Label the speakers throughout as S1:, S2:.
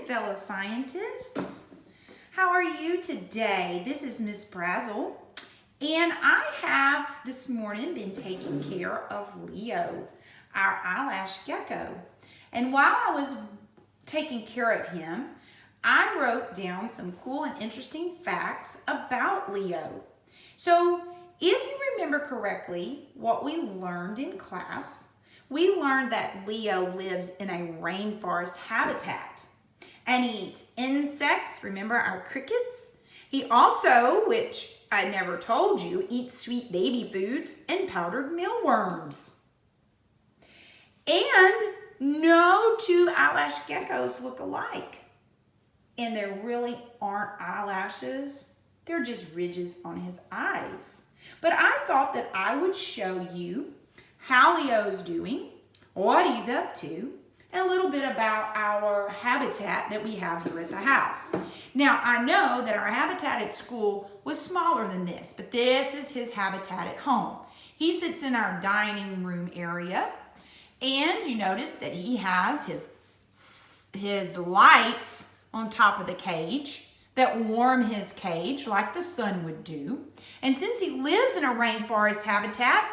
S1: fellow scientists. How are you today? This is Miss Brazel, and I have this morning been taking care of Leo, our eyelash gecko. And while I was taking care of him, I wrote down some cool and interesting facts about Leo. So if you remember correctly what we learned in class, we learned that Leo lives in a rainforest habitat and eats insects. Remember our crickets? He also, which I never told you, eats sweet baby foods and powdered mealworms. And no two eyelash geckos look alike. And there really aren't eyelashes. They're just ridges on his eyes. But I thought that I would show you how Leo's doing, what he's up to, and a little bit about our habitat that we have here at the house. Now, I know that our habitat at school was smaller than this, but this is his habitat at home. He sits in our dining room area, and you notice that he has his lights on top of the cage that warm his cage like the sun would do. And since he lives in a rainforest habitat,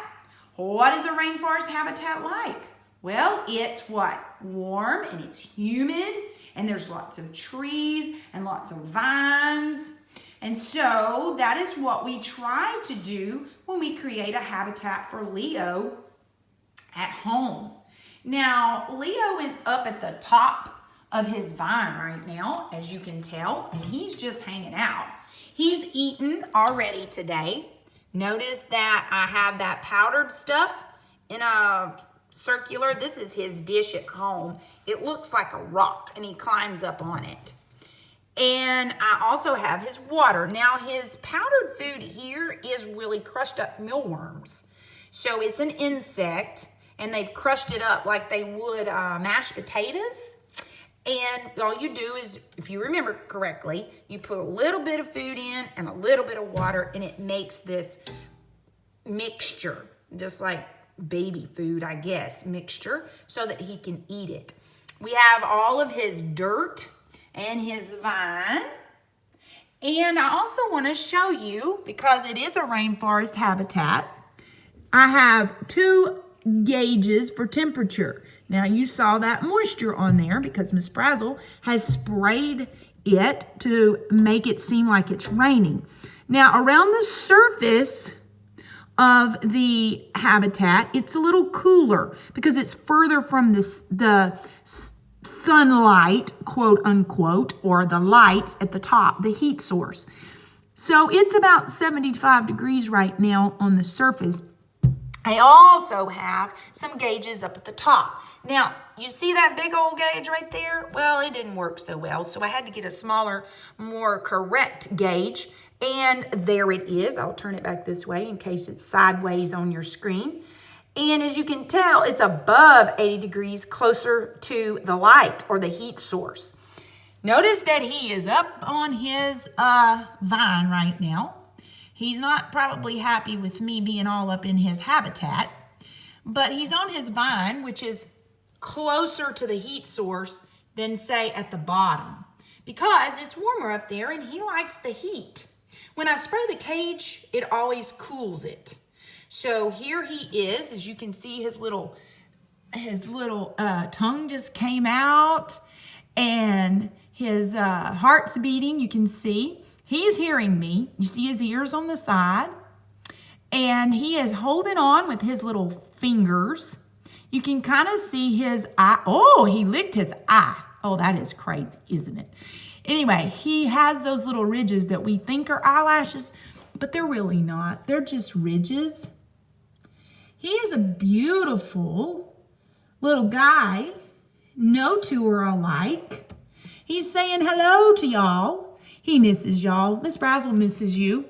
S1: what is a rainforest habitat like? Well, it's what? Warm and it's humid and there's lots of trees and lots of vines. And so that is what we try to do when we create a habitat for Leo at home. Now, Leo is up at the top of his vine right now, as you can tell, and he's just hanging out. He's eaten already today. Notice that I have that powdered stuff in a circular. This is his dish at home. It looks like a rock, and he climbs up on it. And I also have his water. Now, his powdered food here is really crushed up mealworms. So it's an insect, and they've crushed it up like they would mashed potatoes. And all you do is, if you remember correctly, you put a little bit of food in and a little bit of water, and it makes this mixture, just like baby food, I guess, mixture, so that he can eat it. We have all of his dirt and his vine. And I also want to show you, because it is a rainforest habitat, I have 2 gauges for temperature. Now, you saw that moisture on there because Miss Brazel has sprayed it to make it seem like it's raining. Now, around the surface of the habitat, it's a little cooler because it's further from the sunlight, quote unquote, or the lights at the top, the heat source. So it's about 75 degrees right now on the surface. I also have some gauges up at the top. Now, you see that big old gauge right there? Well, it didn't work so well, so I had to get a smaller, more correct gauge. And there it is. I'll turn it back this way in case it's sideways on your screen. And as you can tell, it's above 80 degrees, closer to the light or the heat source. Notice that he is up on his vine right now. He's not probably happy with me being all up in his habitat, but he's on his vine, which is closer to the heat source than, say, at the bottom, because it's warmer up there and he likes the heat. When I spray the cage, it always cools it. So here he is. As you can see, his little tongue just came out and his heart's beating. You can see he's hearing me. You see his ears on the side, and he is holding on with his little fingers. You can kind of see his eye. Oh, he licked his eye. Oh, that is crazy, isn't it? Anyway, he has those little ridges that we think are eyelashes, but they're really not. They're just ridges. He is a beautiful little guy. No two are alike. He's saying hello to y'all. He misses y'all. Miss Brazel misses you.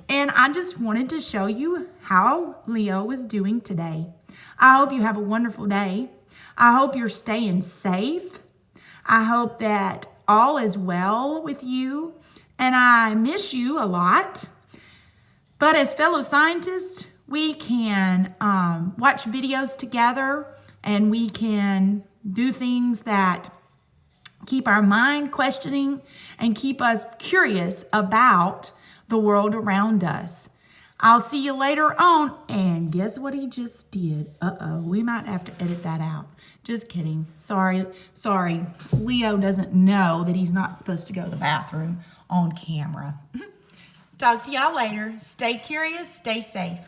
S1: And I just wanted to show you how Leo is doing today. I hope you have a wonderful day. I hope you're staying safe. I hope that all is well with you. And I miss you a lot. But as fellow scientists, we can watch videos together and we can do things that keep our mind questioning, and keep us curious about the world around us. I'll see you later on. And guess what he just did? Uh-oh, we might have to edit that out. Just kidding. Sorry. Leo doesn't know that he's not supposed to go to the bathroom on camera. Talk to y'all later. Stay curious, stay safe.